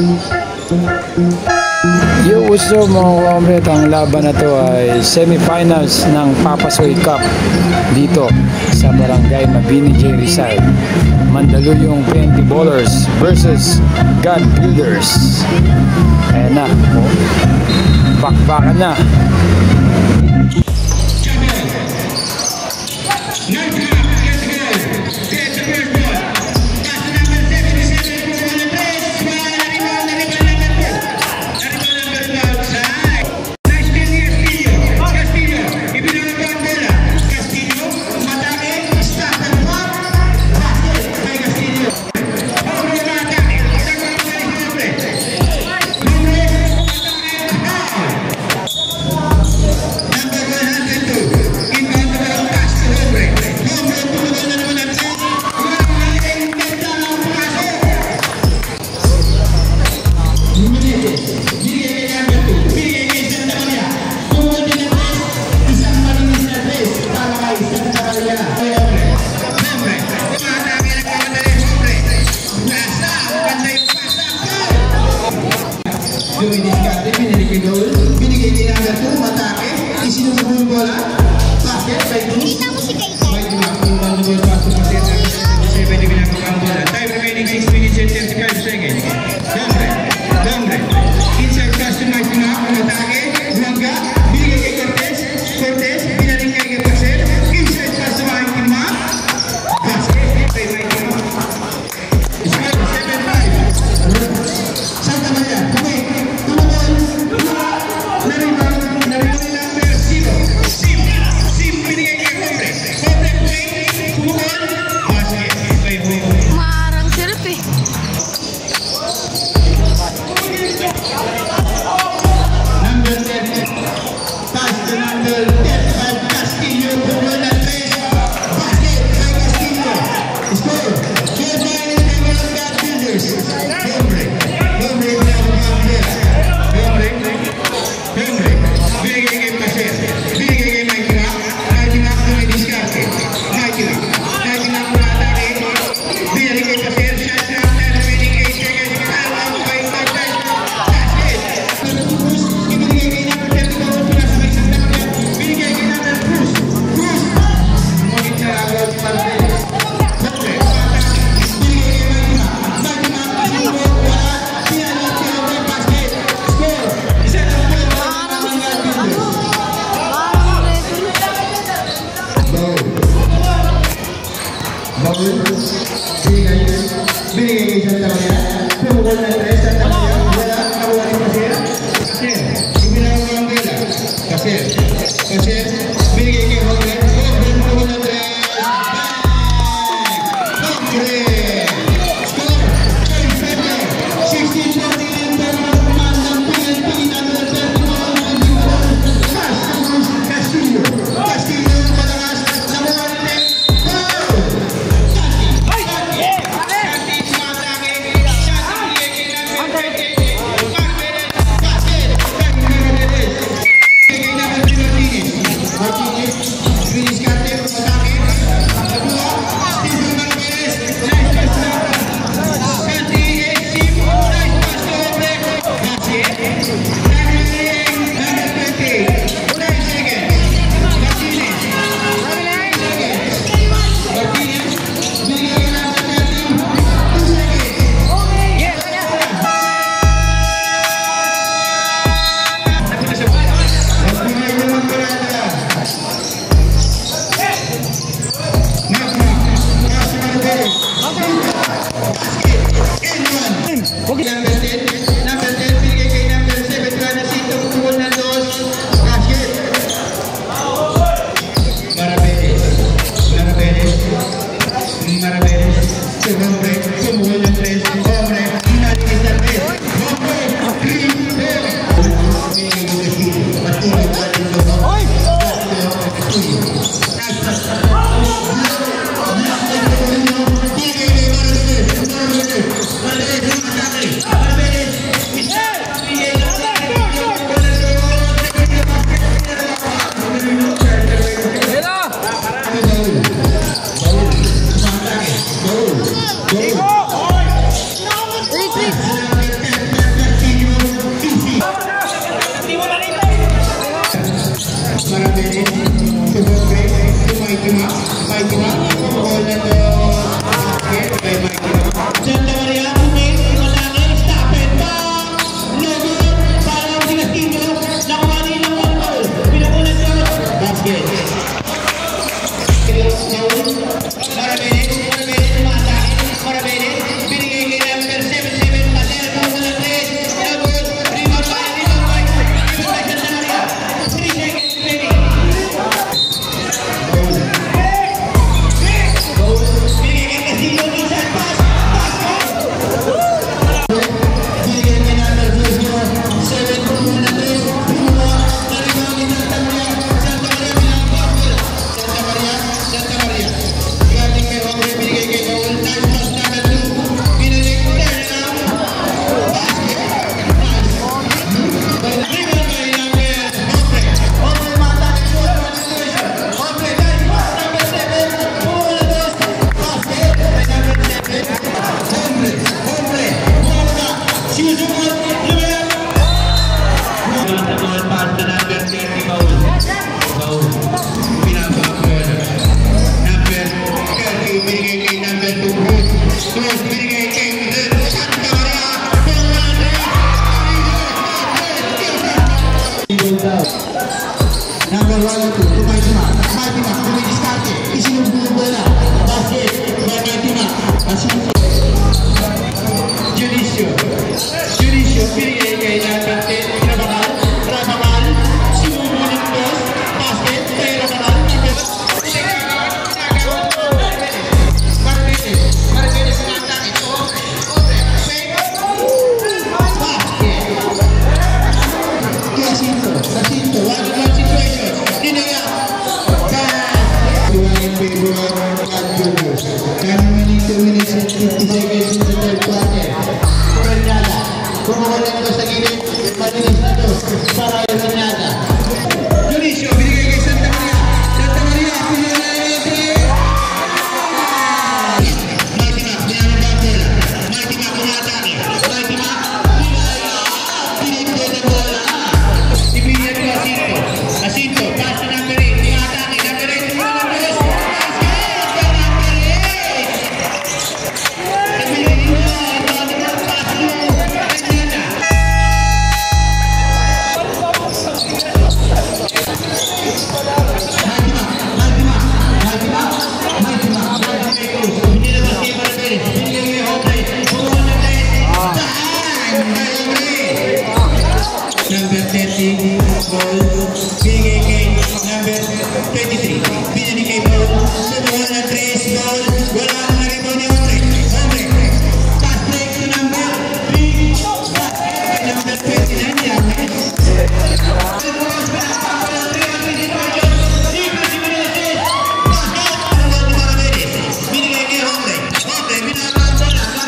Yo, what's up mga kakamret? Ang laban na to ay semifinals ng Papasoy Cup dito sa Barangay Mabini J. Rizal. Mandaluyong 20 Ballers versus God Builders. Ayan na, bakbakan na. Number 1 and 2 to Mighty Mac. Mighty Mac, dumidiskarte. Isinubulong bola. Basket by Mighty Mac. Junicio. Junicio, pinigay kay number 10. Rabanal. Sinubulong dos. Basket kay Rabanal. Marquez sinatake. Jacinto, one-on-one situation. Dinaya. In favor of Julius. Remaining 2 minutes and 50 seconds in the third quarter. Bernada. Kumukulit ko sa gilid. Malinis na to. Para yung Bernada. Junicio, binigay kay Santa Maria. Santa Maria, pinigay na yung Mighty Mac, binanong ba bola? Mighty Mac, umatake. Mighty Mac, pinigay na bola. Ibigyan ko Jacinto. Jacinto, pass to number 8. Umatake, number 8. Number 30, ball, binigay kay number 23, binigay kay ball, subuhan na 3, ball, wala ang narito ni Hombre, pass break to number 3, kay number 29, Yames. Binigay kay Hombre, binabang bola,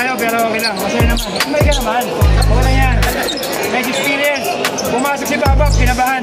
tayo pero okay lang. Masaya naman. May ka naman. Okay lang yan. May experience. Pumasok si Papa, kinabahan.